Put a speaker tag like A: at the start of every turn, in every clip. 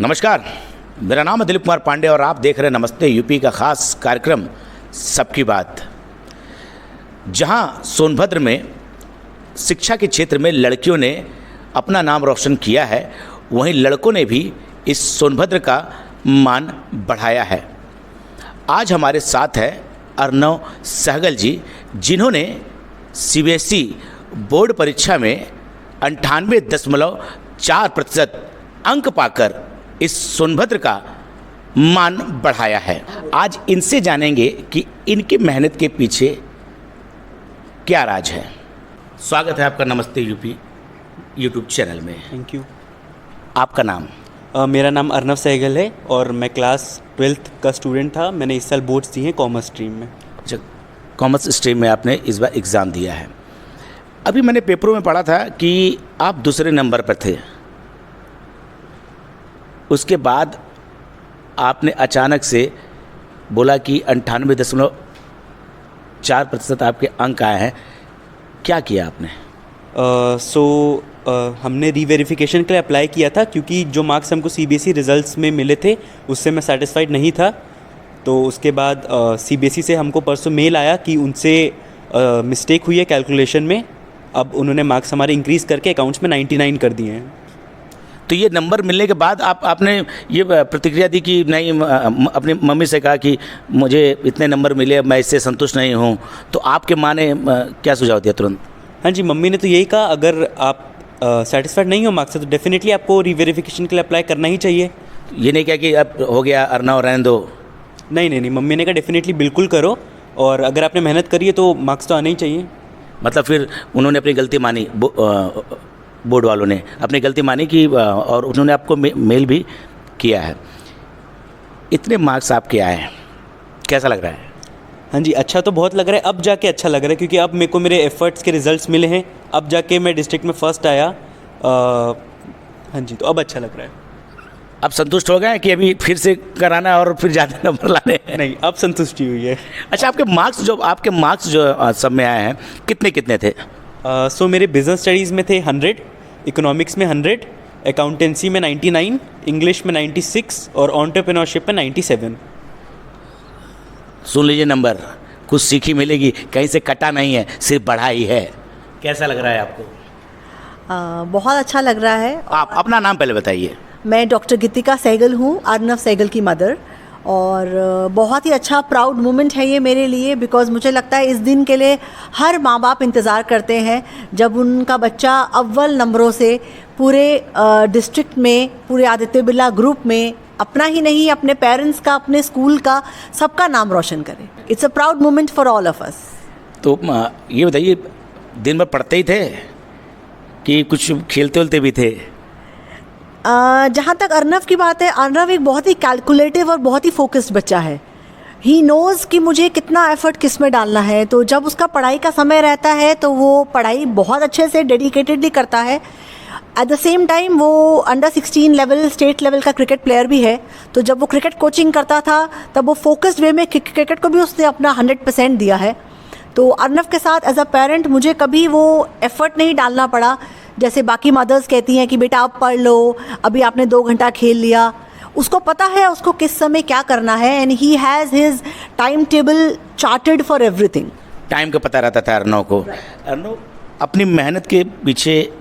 A: नमस्कार, मेरा नाम है दिलीप कुमार पांडे और आप देख रहे हैं नमस्ते यूपी का ख़ास कार्यक्रम सबकी बात। जहां सोनभद्र में शिक्षा के क्षेत्र में लड़कियों ने अपना नाम रोशन किया है, वहीं लड़कों ने भी इस सोनभद्र का मान बढ़ाया है। आज हमारे साथ है अर्नव सहगल जी, जिन्होंने सीबीएसई बोर्ड परीक्षा में 98.4% अंक पाकर इस सोनभद्र का मान बढ़ाया है। आज इनसे जानेंगे कि इनकी मेहनत के पीछे क्या राज है। स्वागत है आपका नमस्ते यूपी यूट्यूब चैनल में।
B: Thank you.
A: आपका नाम?
B: मेरा नाम अर्नव सहगल है और मैं क्लास 12th का स्टूडेंट था। मैंने इस साल बोर्ड्स दिए हैं कॉमर्स स्ट्रीम में।
A: अच्छा, कॉमर्स स्ट्रीम में आपने इस बार एग्ज़ाम दिया है। अभी मैंने पेपरों में पढ़ा था कि आप दूसरे नंबर पर थे, उसके बाद आपने अचानक से बोला कि 98.4% आपके अंक आए हैं। क्या किया आपने?
B: हमने रीवेरिफिकेशन के लिए अप्लाई किया था, क्योंकि जो मार्क्स हमको सीबीएसई रिजल्ट्स में मिले थे उससे मैं सेटिस्फाइड नहीं था। तो उसके बाद सीबीएसई से हमको परसों मेल आया कि उनसे मिस्टेक हुई है कैलकुलेशन में। अब उन्होंने मार्क्स हमारे इंक्रीज़ करके अकाउंट्स में 99 कर दिए हैं।
A: तो ये नंबर मिलने के बाद आपने ये प्रतिक्रिया दी कि नहीं, अपनी मम्मी से कहा कि मुझे इतने नंबर मिले, मैं इससे संतुष्ट नहीं हूँ, तो आपके माँ ने क्या सुझाव दिया तुरंत?
B: हाँ जी, मम्मी ने तो यही कहा, अगर आप सेटिस्फाइड नहीं हो मार्क्स से तो डेफिनेटली आपको रीवेरिफिकेशन के लिए अप्लाई करना ही चाहिए।
A: ये नहीं क्या कि अब हो गया अर्नव रहने दो?
B: नहीं, मम्मी ने कहा डेफिनेटली बिल्कुल करो, और अगर आपने मेहनत करी है तो मार्क्स तो आने ही चाहिए।
A: मतलब फिर उन्होंने अपनी गलती मानी, बोर्ड वालों ने अपनी गलती मानी कि और उन्होंने आपको मेल भी किया है। इतने मार्क्स आपके आए हैं, कैसा लग रहा है?
B: हाँ जी, अच्छा तो बहुत लग रहा है। अब जाके अच्छा लग रहा है, क्योंकि अब मेरे को मेरे एफर्ट्स के रिजल्ट्स मिले हैं। अब जाके मैं डिस्ट्रिक्ट में फर्स्ट आया। हाँ जी, तो अब अच्छा लग रहा है।
A: अब संतुष्ट हो गए कि अभी फिर से कराना है और फिर ज़्यादा नंबर लाने हैं?
B: नहीं, अब संतुष्टि हुई है।
A: अच्छा, आपके मार्क्स जो सब में आए हैं, कितने थे?
B: मेरे बिजनेस स्टडीज़ में थे 100, इकोनॉमिक्स में 100, अकाउंटेंसी में 99, इंग्लिश में 96 और एंटरप्रेन्योरशिप में 97।
A: सुन लीजिए, नंबर कुछ सीखी मिलेगी, कहीं से कटा नहीं है, सिर्फ बढ़ा ही है। कैसा लग रहा है आपको?
C: बहुत अच्छा लग रहा है।
A: आप अपना नाम पहले बताइए।
C: मैं डॉक्टर गीतिका सहगल हूँ, अर्नव सहगल की मदर, और बहुत ही अच्छा प्राउड मोमेंट है ये मेरे लिए, बिकॉज़ मुझे लगता है इस दिन के लिए हर माँ बाप इंतज़ार करते हैं, जब उनका बच्चा अव्वल नंबरों से पूरे डिस्ट्रिक्ट में, पूरे आदित्य बिरला ग्रुप में अपना ही नहीं, अपने पेरेंट्स का, अपने स्कूल का, सबका नाम रोशन करे। It's a proud moment for all of us.
A: तो ये बताइए, दिन भर पढ़ते ही थे कि कुछ खेलते उलते भी थे?
C: जहाँ तक अर्नव की बात है, अर्नव एक बहुत ही कैलकुलेटिव और बहुत ही फोकस्ड बच्चा है। ही नोज़ कि मुझे कितना एफर्ट किस में डालना है, तो जब उसका पढ़ाई का समय रहता है तो वो पढ़ाई बहुत अच्छे से डेडिकेटेडली करता है। एट द सेम टाइम वो अंडर 16 लेवल, स्टेट लेवल का क्रिकेट प्लेयर भी है। तो जब वो क्रिकेट कोचिंग करता था तब वो फोकस्ड वे में क्रिकेट को भी उसने अपना 100% दिया है। तो अर्नव के साथ एज अ पेरेंट मुझे कभी वो एफर्ट नहीं डालना पड़ा, जैसे बाकी मदर्स कहती हैं कि बेटा आप पढ़ लो, अभी आपने 2 घंटा खेल लिया। उसको पता है उसको किस समय क्या करना है, and he has his time table chartered for everything.
A: Time का पता रहता था अर्नव को। अर्नव, अपनी मेहनत के पीछे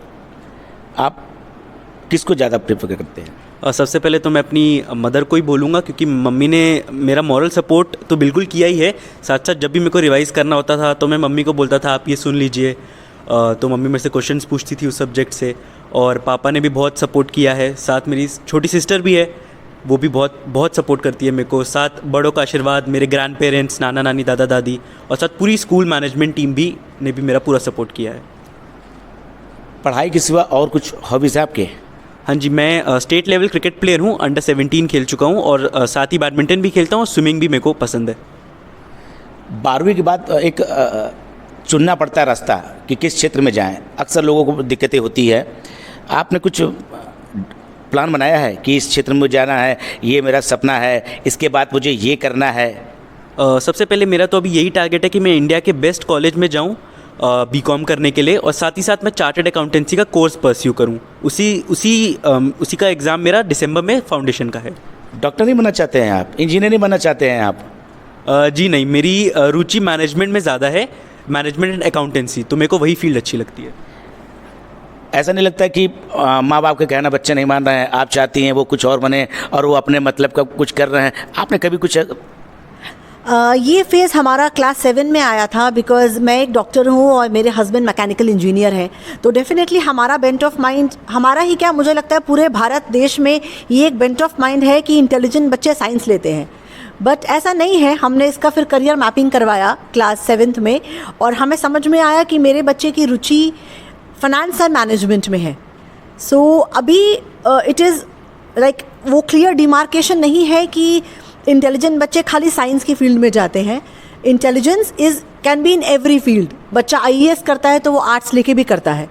A: आप किसको ज़्यादा प्रेफर करते हैं?
B: सबसे पहले तो मैं अपनी मदर को ही बोलूँगा, क्योंकि मम्मी ने मेरा मॉरल सपोर्ट तो बिल्कुल किया ही है। साथ साथ जब भी मेरे को रिवाइज़ करना होता था तो मैं मम्मी को बोलता था आप ये सुन लीजिए। तो मम्मी मेरे से क्वेश्चंस पूछती थी उस सब्जेक्ट से, और पापा ने भी बहुत सपोर्ट किया है। साथ मेरी छोटी सिस्टर भी है, वो भी बहुत सपोर्ट करती है मेरे को। साथ बड़ों का आशीर्वाद, मेरे ग्रैंड पेरेंट्स, नाना नानी, दादा दादी, और साथ पूरी स्कूल मैनेजमेंट टीम ने भी मेरा पूरा सपोर्ट किया है।
A: पढ़ाई के सिवा और कुछ हॉबीज़ है आपके?
B: हाँ जी, मैं स्टेट लेवल क्रिकेट प्लेयर हूँ, अंडर 17 खेल चुका हूँ, और साथ ही बैडमिंटन भी खेलता हूँ, स्विमिंग भी मेरे को पसंद है।
A: 12वीं के बाद एक चुनना पड़ता है रास्ता कि किस क्षेत्र में जाएं। अक्सर लोगों को दिक्कतें होती है। आपने कुछ प्लान बनाया है कि इस क्षेत्र में जाना है, ये मेरा सपना है, इसके बाद मुझे ये करना है?
B: सबसे पहले मेरा तो अभी यही टारगेट है कि मैं इंडिया के बेस्ट कॉलेज में जाऊँ, बीकॉम करने के लिए, और साथ ही साथ मैं चार्टर्ड अकाउंटेंसी का कोर्स परस्यू करूँ। उसी का एग्ज़ाम मेरा दिसंबर में फाउंडेशन का है।
A: डॉक्टर नहीं बनना चाहते हैं आप, इंजीनियर नहीं बनना चाहते हैं आप?
B: जी नहीं, मेरी रुचि मैनेजमेंट में ज़्यादा है, मैनेजमेंट एंड अकाउंटेंसी, तो मेरे को वही फील्ड अच्छी लगती है।
A: ऐसा नहीं लगता कि माँ बाप के कहना बच्चे नहीं मान रहे हैं, आप चाहती हैं वो कुछ और बने और वो अपने मतलब का कुछ कर रहे हैं? आपने कभी कुछ
C: ये फेज़ हमारा क्लास 7 में आया था, बिकॉज़ मैं एक डॉक्टर हूँ और मेरे हस्बैंड मैकेनिकल इंजीनियर हैं, तो डेफिनेटली हमारा बेंट ऑफ माइंड, हमारा ही क्या, मुझे लगता है पूरे भारत देश में ये एक बेंट ऑफ माइंड है कि इंटेलिजेंट बच्चे साइंस लेते हैं। बट ऐसा नहीं है। हमने इसका फिर करियर मैपिंग करवाया क्लास 7th में, और हमें समझ में आया कि मेरे बच्चे की रुचि फाइनेंस एंड मैनेजमेंट में है। सो अभी इट इज़ लाइक वो क्लियर डिमार्केशन नहीं है कि इंटेलिजेंट बच्चे खाली साइंस की फील्ड में जाते हैं। Intelligence can be in every field. बच्चा IAS करता है तो वो आर्ट्स लेके भी करता है।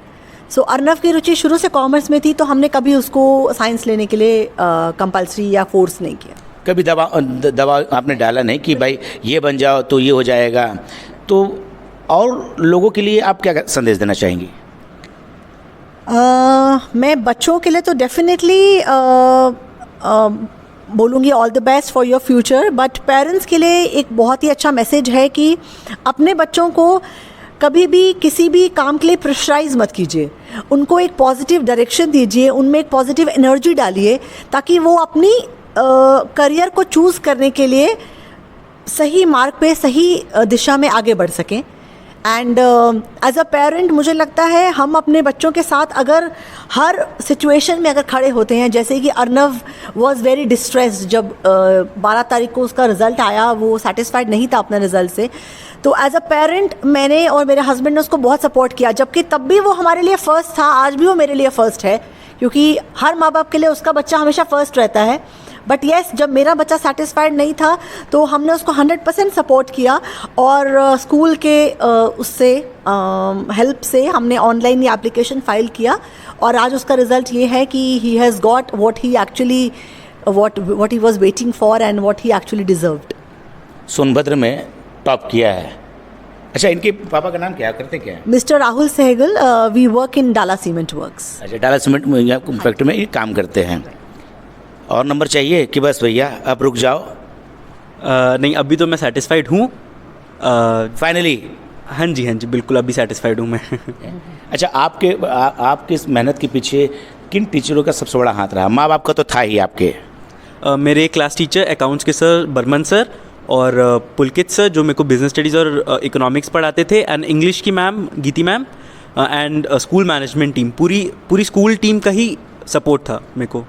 C: सो अर्नव की रुचि शुरू से कॉमर्स में थी, तो हमने कभी उसको साइंस लेने के लिए कंपल्सरी या फोर्स नहीं किया।
A: कभी दबाव आपने डाला नहीं कि भाई ये बन जाओ तो ये हो जाएगा? तो और लोगों के लिए आप क्या संदेश देना चाहेंगी?
C: मैं बच्चों के लिए तो डेफिनेटली बोलूँगी all the best for your future, but parents के लिए एक बहुत ही अच्छा मैसेज है कि अपने बच्चों को कभी भी किसी भी काम के लिए प्रेशराइज मत कीजिए। उनको एक पॉजिटिव डायरेक्शन दीजिए, उनमें एक पॉजिटिव एनर्जी डालिए, ताकि वो अपनी करियर को चूज़ करने के लिए सही मार्ग पे, सही दिशा में आगे बढ़ सकें। एंड एज अ पेरेंट मुझे लगता है हम अपने बच्चों के साथ अगर हर सिचुएशन में अगर खड़े होते हैं, जैसे कि अर्नव वॉज वेरी डिस्ट्रेस्ड जब 12 तारीख को उसका रिज़ल्ट आया, वो सेटिस्फाइड नहीं था अपने रिज़ल्ट से, तो एज अ पेरेंट मैंने और मेरे हस्बैंड ने उसको बहुत सपोर्ट किया, जबकि तब भी वो हमारे लिए फ़र्स्ट था, आज भी वो मेरे लिए फ़र्स्ट है, क्योंकि हर माँ बाप के लिए उसका बच्चा हमेशा फ़र्स्ट रहता है। बट येस, जब मेरा बच्चा सेटिस्फाइड नहीं था तो हमने उसको 100% सपोर्ट किया, और स्कूल के उससे हेल्प से हमने ऑनलाइन ये एप्लीकेशन फाइल किया, और आज उसका रिज़ल्ट ये है कि he has got what he was waiting for and what he actually deserved.
A: Sonbhadra में टॉप किया है। अच्छा, इनके पापा का नाम क्या करते क्या है?
C: Mister Rahul Sehgal. We work in Dalla cement works.
A: अच्छा, डाला सीमेंट फैक्ट्री में ये काम करते हैं। और नंबर चाहिए कि बस भैया अब रुक जाओ?
B: नहीं, अभी तो मैं सेटिस्फाइड हूँ
A: फाइनली।
B: हाँ जी, बिल्कुल अभी सेटिस्फाइड हूँ मैं।
A: अच्छा, आपके इस मेहनत के पीछे किन टीचरों का सबसे बड़ा हाथ रहा? माँ बाप का तो था ही आपके।
B: मेरे क्लास टीचर अकाउंट्स के सर बर्मन सर और पुलकित सर, जो मेरे को बिजनेस स्टडीज़ और इकोनॉमिक्स पढ़ाते थे, एंड इंग्लिश की ma'am Geeti ma'am, and school management team, पूरी स्कूल टीम का ही सपोर्ट था मेरे को।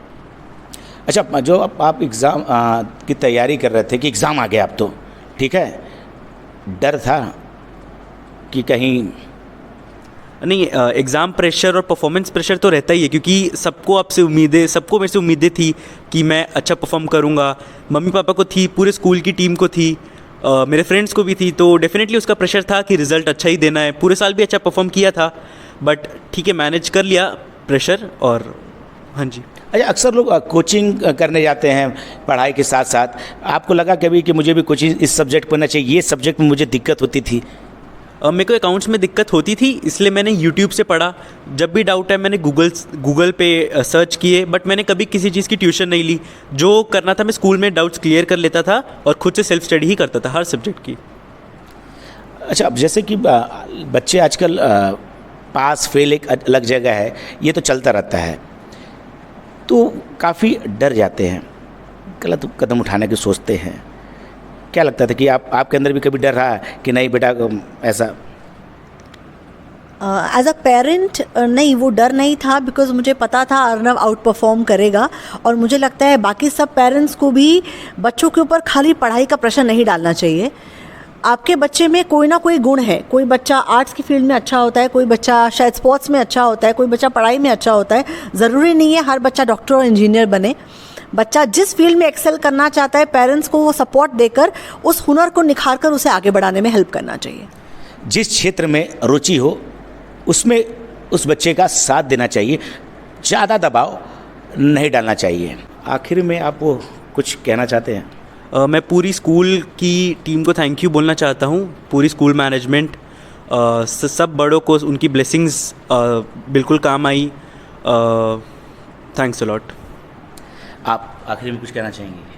A: अच्छा, जो आप एग्ज़ाम की तैयारी कर रहे थे कि एग्ज़ाम आ गया अब तो ठीक है, डर था कि कहीं?
B: नहीं, एग्ज़ाम प्रेशर और परफॉर्मेंस प्रेशर तो रहता ही है, क्योंकि सबको मेरे से उम्मीदें थी कि मैं अच्छा परफॉर्म करूँगा। मम्मी पापा को थी, पूरे स्कूल की टीम को थी, मेरे फ्रेंड्स को भी थी, तो डेफिनेटली उसका प्रेशर था कि रिज़ल्ट अच्छा ही देना है। पूरे साल भी अच्छा परफॉर्म किया था, बट ठीक है, मैनेज कर लिया प्रेशर। और हाँ जी।
A: अच्छा, अक्सर लोग कोचिंग करने जाते हैं पढ़ाई के साथ साथ। आपको लगा कभी कि मुझे भी कोचिंग इस सब्जेक्ट पढ़ना चाहिए, ये सब्जेक्ट में मुझे दिक्कत होती थी?
B: मेरे को अकाउंट्स में दिक्कत होती थी, इसलिए मैंने यूट्यूब से पढ़ा। जब भी डाउट है मैंने गूगल पे सर्च किए, बट मैंने कभी किसी चीज़ की ट्यूशन नहीं ली। जो करना था मैं स्कूल में डाउट्स क्लियर कर लेता था और खुद से सेल्फ स्टडी ही करता था हर सब्जेक्ट की।
A: अच्छा, अब जैसे कि बच्चे आजकल पास फेल एक अलग जगह है, ये तो चलता रहता है, तो काफ़ी डर जाते हैं, गलत कदम उठाने की सोचते हैं। क्या लगता था कि आपके अंदर भी कभी डर रहा कि नहीं बेटा ऐसा?
C: एज अ पेरेंट नहीं, वो डर नहीं था, बिकॉज मुझे पता था अर्नव आउट परफॉर्म करेगा। और मुझे लगता है बाकी सब पेरेंट्स को भी बच्चों के ऊपर खाली पढ़ाई का प्रेशर नहीं डालना चाहिए। आपके बच्चे में कोई ना कोई गुण है। कोई बच्चा आर्ट्स की फील्ड में अच्छा होता है, कोई बच्चा शायद स्पोर्ट्स में अच्छा होता है, कोई बच्चा पढ़ाई में अच्छा होता है। ज़रूरी नहीं है हर बच्चा डॉक्टर और इंजीनियर बने। बच्चा जिस फील्ड में एक्सेल करना चाहता है, पेरेंट्स को वो सपोर्ट देकर उस हुनर को निखार कर उसे आगे बढ़ाने में हेल्प करना चाहिए।
A: जिस क्षेत्र में रुचि हो उसमें उस बच्चे का साथ देना चाहिए, ज़्यादा दबाव नहीं डालना चाहिए। आखिर में आप वो कुछ कहना चाहते हैं?
B: मैं पूरी स्कूल की टीम को थैंक यू बोलना चाहता हूँ, पूरी स्कूल मैनेजमेंट सब बड़ों को उनकी ब्लेसिंग्स बिल्कुल काम आई। Thanks a lot.
A: आप आखिरी में कुछ कहना चाहेंगे?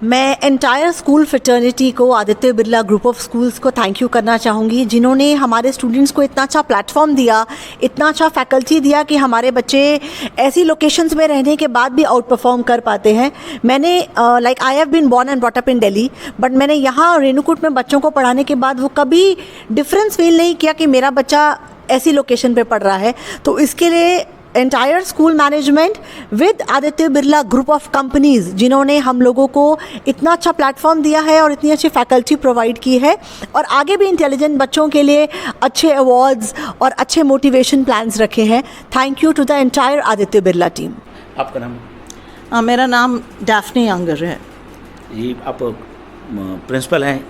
C: मैं एंटायर स्कूल फ्रेटर्निटी को, Aditya Birla group of schools को थैंक यू करना चाहूँगी, जिन्होंने हमारे स्टूडेंट्स को इतना अच्छा प्लेटफॉर्म दिया, इतना अच्छा फैकल्टी दिया कि हमारे बच्चे ऐसी लोकेशंस में रहने के बाद भी आउट परफॉर्म कर पाते हैं। मैंने like I have been born and brought up in Delhi, but मैंने यहाँ रेणुकूट में बच्चों को पढ़ाने के बाद वो कभी डिफरेंस फील नहीं किया कि मेरा बच्चा ऐसी लोकेशन पे पढ़ रहा है। तो इसके लिए entire school management with Aditya Birla group of companies, जिन्होंने हम लोगों को इतना अच्छा प्लेटफॉर्म दिया है और इतनी अच्छी फैकल्टी प्रोवाइड की है, और आगे भी इंटेलिजेंट बच्चों के लिए अच्छे अवार्ड्स और अच्छे मोटिवेशन प्लान्स रखे हैं। Thank you to the entire Aditya Birla team.
A: आपका नाम?
D: मेरा नाम डैफ्नी अंगर है।
A: जी, आप प्रिंसिपल हैं?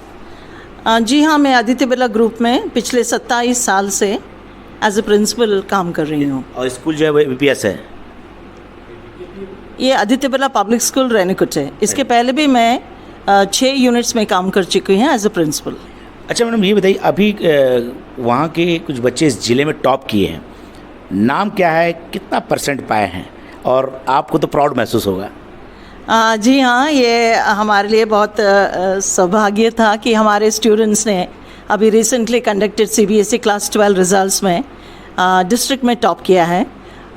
D: जी हाँ, मैं आदित्य बिरला ग्रुप में पिछले 27 साल से एज ए प्रिंसिपल काम कर रही हूँ।
A: और स्कूल जो है बीपीएस है?
D: ये आदित्य बिरला पब्लिक स्कूल रेणुकूट है। इसके पहले भी मैं 6 यूनिट्स में काम कर चुकी हूँ एज ए प्रिंसिपल।
A: अच्छा मैडम, ये बताइए, अभी वहाँ के कुछ बच्चे इस ज़िले में टॉप किए हैं, नाम क्या है, कितना परसेंट पाए हैं, और आपको तो प्राउड महसूस होगा?
D: जी हाँ, ये हमारे लिए बहुत सौभाग्य था कि हमारे स्टूडेंट्स ने अभी recently conducted CBSE class 12 results में डिस्ट्रिक्ट में टॉप किया है।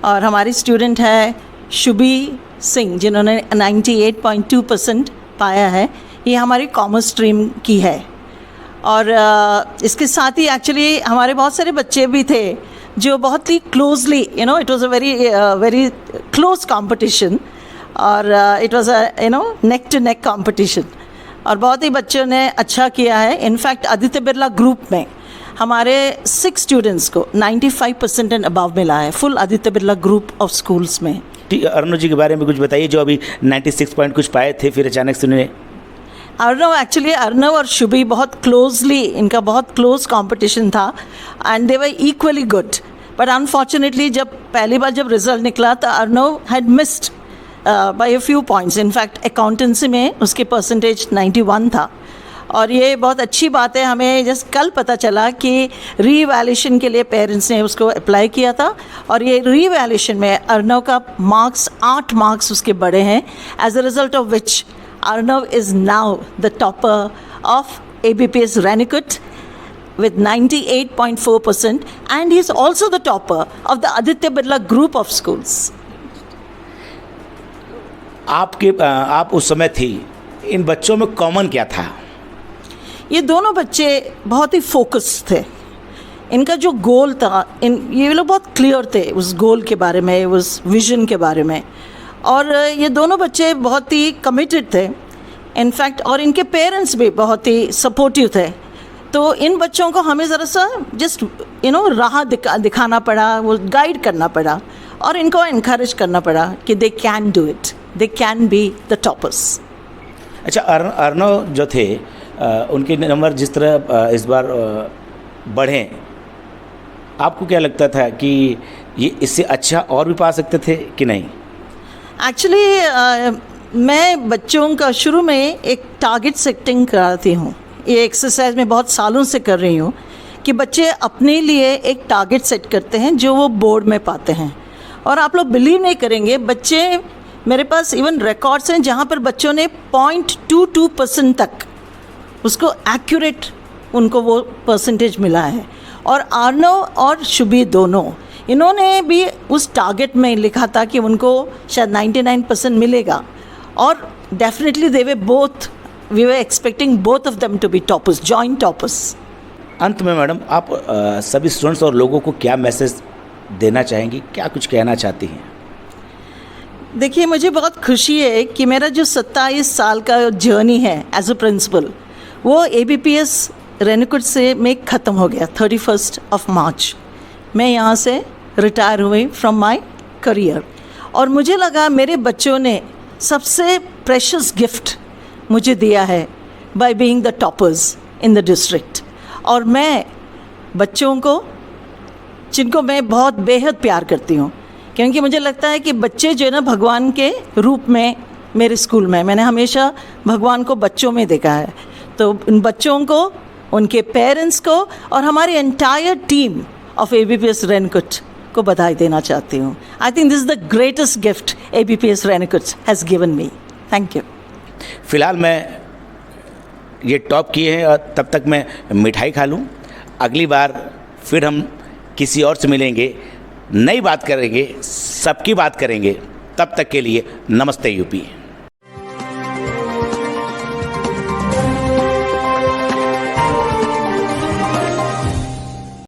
D: और हमारी स्टूडेंट है शुभी सिंह, जिन्होंने 98.2% पाया है। ये हमारी कॉमर्स स्ट्रीम की है। और इसके साथ ही एक्चुअली हमारे बहुत सारे बच्चे भी थे जो बहुत ही closely, it was a very close competition, और it was a neck to neck competition, और बहुत ही बच्चों ने अच्छा किया है। इनफैक्ट आदित्य बिरला ग्रुप में हमारे 6 स्टूडेंट्स को 95% एंड अबव मिला है, full Aditya Birla group of schools में।
A: अर्णव जी के बारे में कुछ बताइए, जो अभी 96 पॉइंट कुछ पाए थे, फिर अचानक से उन्हें।
D: अर्णव और शुभी बहुत क्लोजली, इनका बहुत क्लोज कंपटीशन था, and they were equally good. But unfortunately जब पहली बार जब रिजल्ट निकला तो Arnav had missed by a few points. In fact accountancy में उसके परसेंटेज 91 था। और ये बहुत अच्छी बात है, हमें जस्ट कल पता चला कि रीवैल्यूएशन के लिए पेरेंट्स ने उसको अप्लाई किया था, और ये रीवैल्यूएशन में अर्णव का मार्क्स 8 मार्क्स उसके बढ़े हैं, as a result of which Arnav is now the topper of ABPS Renukoot with 98.4%, and he is also the topper of the Aditya Birla group of schools.
A: आप उस समय थी, इन बच्चों में कॉमन क्या था?
D: ये दोनों बच्चे बहुत ही फोकस थे। इनका जो गोल था, ये लोग बहुत क्लियर थे उस गोल के बारे में, उस विजन के बारे में, और ये दोनों बच्चे बहुत ही कमिटेड थे इनफैक्ट, और इनके पेरेंट्स भी बहुत ही सपोर्टिव थे। तो इन बच्चों को हमें ज़रा सा जस्ट राह दिखाना पड़ा, वो गाइड करना पड़ा, और इनको इनकरेज करना पड़ा कि they can do it, they can be the toppers.
A: अच्छा, अर्णव जो थे, उनके नंबर जिस तरह इस बार बढ़े, आपको क्या लगता था कि ये इससे अच्छा और भी पा सकते थे कि नहीं?
D: एक्चुअली मैं बच्चों का शुरू में एक टारगेट सेटिंग कराती हूँ। ये एक्सरसाइज में बहुत सालों से कर रही हूँ कि बच्चे अपने लिए एक टारगेट सेट करते हैं जो वो बोर्ड में पाते हैं। और आप लोग बिलीव नहीं करेंगे, बच्चे, मेरे पास इवन रिकॉर्ड्स हैं जहाँ पर बच्चों ने 0.22% तक उसको एक्यूरेट उनको वो परसेंटेज मिला है। और अर्णव और शुभी दोनों, इन्होंने भी उस टारगेट में लिखा था कि उनको शायद 99% मिलेगा, और definitely they were both, we were expecting both of them to be toppers, joint toppers.
A: अंत में मैडम, आप सभी स्टूडेंट्स और लोगों को क्या मैसेज देना चाहेंगी, क्या कुछ कहना चाहती हैं?
D: देखिए, मुझे बहुत खुशी है कि मेरा जो 27 साल का जर्नी है एज अ प्रिंसिपल, वो ABPS रेणुकूट से में ख़त्म हो गया 31 मार्च। मैं यहाँ से रिटायर हुई फ्रॉम माय करियर, और मुझे लगा मेरे बच्चों ने सबसे प्रेशियस गिफ्ट मुझे दिया है by being the toppers in the district. और मैं बच्चों को, जिनको मैं बहुत बेहद प्यार करती हूँ, क्योंकि मुझे लगता है कि बच्चे जो है ना, भगवान के रूप में मेरे स्कूल में, मैंने हमेशा भगवान को बच्चों में देखा है। तो उन बच्चों को उनके पेरेंट्स को और हमारे entire team of ABPS Renukoot को बधाई देना चाहती हूँ. I think this is the greatest gift ABPS Renukoot has given me. Thank you.
A: फ़िलहाल मैं ये टॉप किए हैं और तब तक मैं मिठाई खा लूँ. अगली बार फिर हम किसी और से मिलेंगे, नई बात करेंगे, सबकी बात करेंगे. तब तक के लिए नमस्ते यूपी.